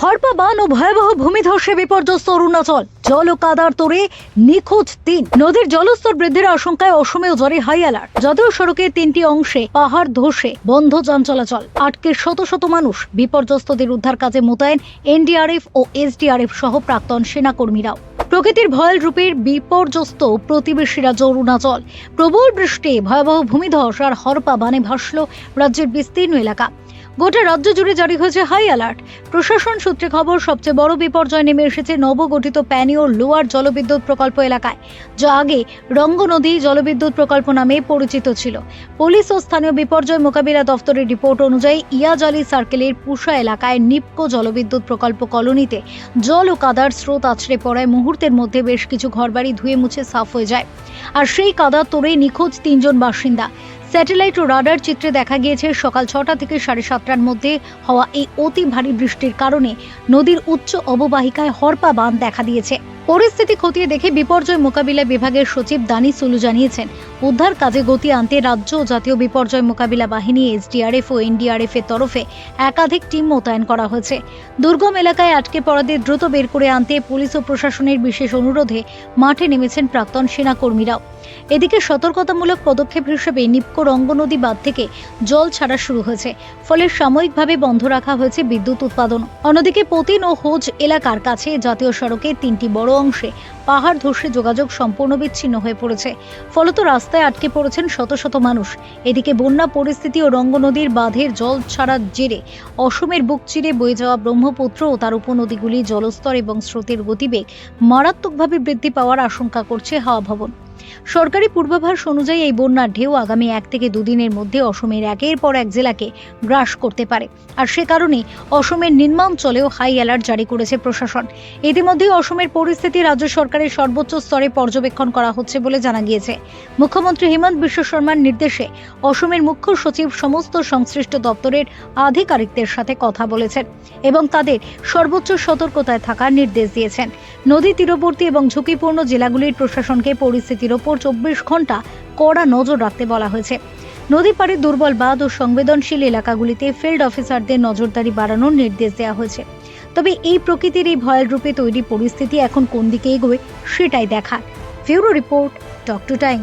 হরপা বান ও ভয়াবহ ভূমিধসে বিপর্যস্ত অরুণাচল। জল ও কাদার তোড়ে নিখোঁজ ৩। নদীর জলস্তর বৃদ্ধির আশঙ্কায় অসমেও জারি হাই অ্যালার্ট। জাতীয় সড়কের ৩টি অংশে পাহাড় ধসে বন্ধ যান চলাচল। আটকে শত শত মানুষ। বিপর্যস্তদের উদ্ধার কাজে মোতায়েন এনডিআরএফ ও এসডিআরএফ সহ প্রাক্তন সেনাকর্মীরাও। প্রকৃতির ভয়াল রূপের বিপর্যস্ত প্রতিবেশী রাজ্য অরুণাচল। প্রবল বৃষ্টি, ভয়াবহ ভূমিধস আর হরপা বানে ভাসল রাজ্যের বিস্তীর্ণ এলাকা। গোটা রাজ্য জুড়ে জারি হয়েছে হাই অ্যালার্ট। প্রশাসন সূত্রে খবর, সবচেয়ে বড় বিপর্যয় নেমে এসেছে নবগঠিত প্যানিওর লোয়ার জলবিদ্যুৎ প্রকল্প এলাকায়, যা আগে রঙ্গ নদী জলবিদ্যুৎ প্রকল্প নামে পরিচিত ছিল। পুলিশ ও স্থানীয় বিপর্যয় মোকাবিলা দফতরের রিপোর্ট অনুযায়ী ইয়াজালি সার্কেলের পুষা এলাকায় নিপকো জলবিদ্যুৎ প্রকল্প কলোনিতে জল ও কাদার স্রোত আছড়ে পড়ায় মুহূর্তের মধ্যে বেশ কিছু ঘরবাড়ি ধুয়ে মুছে সাফ হয়ে যায়। আর সেই কাদার তোড়ে নিখোঁজ ৩ জন বাসিন্দা। স্যাটেলাইট ও রাডার চিত্রে দেখা গিয়েছে সকাল ৬টা থেকে ৭:৩০টার মধ্যে হওয়া এই অতি ভারী বৃষ্টির কারণে নদীর উচ্চ অববাহিকায় হরপা বাঁধ দেখা দিয়েছে। পরিস্থিতি খতিয়ে দেখে বিপর্যয় মোকাবিলা বিভাগের সচিব দানি সুলু জানিয়েছেন, উদ্ধার কাজে গতি আনতে রাজ্য ও জাতীয় বিপর্যয় মোকাবিলা বাহিনী এসডিআরএফ ও এনডিআরএফ এর তরফে একাধিক টিম মোতায়েন করা হয়েছে। দুর্গম এলাকায় আটকে পড়াদের দ্রুত বের করে আনতে পুলিশ ও প্রশাসনের বিশেষ অনুরোধে মাঠে নেমেছেন প্রাক্তন সেনাকর্মীরাও। এদিকে সতর্কতামূলক পদক্ষেপ হিসেবে নিপকো রঙ্গ নদী বাঁধ থেকে জল ছাড়া শুরু হয়েছে, ফলে সাময়িকভাবে বন্ধ রাখা হয়েছে বিদ্যুৎ উৎপাদন। অন্যদিকে পতিন ও হোজ এলাকার কাছে জাতীয় সড়কের 3টি বড় অংশে পাহাড় ধসে যোগাযোগ সম্পূর্ণ বিচ্ছিন্ন হয়ে পড়েছে। ফলত রাস্তায় আটকে পড়েছেন শত শত মানুষ। এদিকে বন্যা পরিস্থিতি ও রঙ্গ নদীর বাঁধের জল ছাড়ার জেরে অসমের বুক চিরে বয়ে যাওয়া ব্রহ্মপুত্র ও তার উপনদীগুলি জলস্তর এবং স্রোতের গতিবেগ মারাত্মকভাবে বৃদ্ধি পাওয়ার আশঙ্কা করছে হাওয়া ভবন। সরকারি পূর্বাভাস অনুযায়ী এই বন্যার ঢেউ আগামী 1 থেকে 2 দিনের মধ্যে অসমের একের পর এক জেলাকে গ্রাস করতে পারে। আর সে কারণে অসমের নিম্নাঞ্চলেও হাই অ্যালার্ট জারি করেছে প্রশাসন। ইতিমধ্যে অসমের পরিস্থিতি রাজ্য সরকারের সর্বোচ্চ স্তরে পর্যবেক্ষণ করা হচ্ছে বলে জানা গিয়েছে। মুখ্যমন্ত্রী হিমন্ত বিশ্ব শর্মার নির্দেশে অসমের মুখ্য সচিব সমস্ত সংশ্লিষ্ট দপ্তরের আধিকারিকদের সাথে কথা বলেছেন এবং তাদের সর্বোচ্চ সতর্কতায় থাকার নির্দেশ দিয়েছেন। নদী তীরবর্তী এবং ঝুঁকিপূর্ণ জেলাগুলির প্রশাসনকে পরিস্থিতির ওপর 24 ঘন্টা কড়া নজর রাখতে বলা হয়েছে। নদী পাড়ে দুর্বল বাঁধ ও সংবেদনশীল এলাকাগুলিতে ফিল্ড অফিসারদের নজরদারি বাড়ানোর নির্দেশ দেওয়া হয়েছে। তবে এই প্রকৃতির এই ভয়াল রূপে তৈরি পরিস্থিতি এখন কোন দিকে এগোয় সেটাই দেখার। Bureau report, talk to time.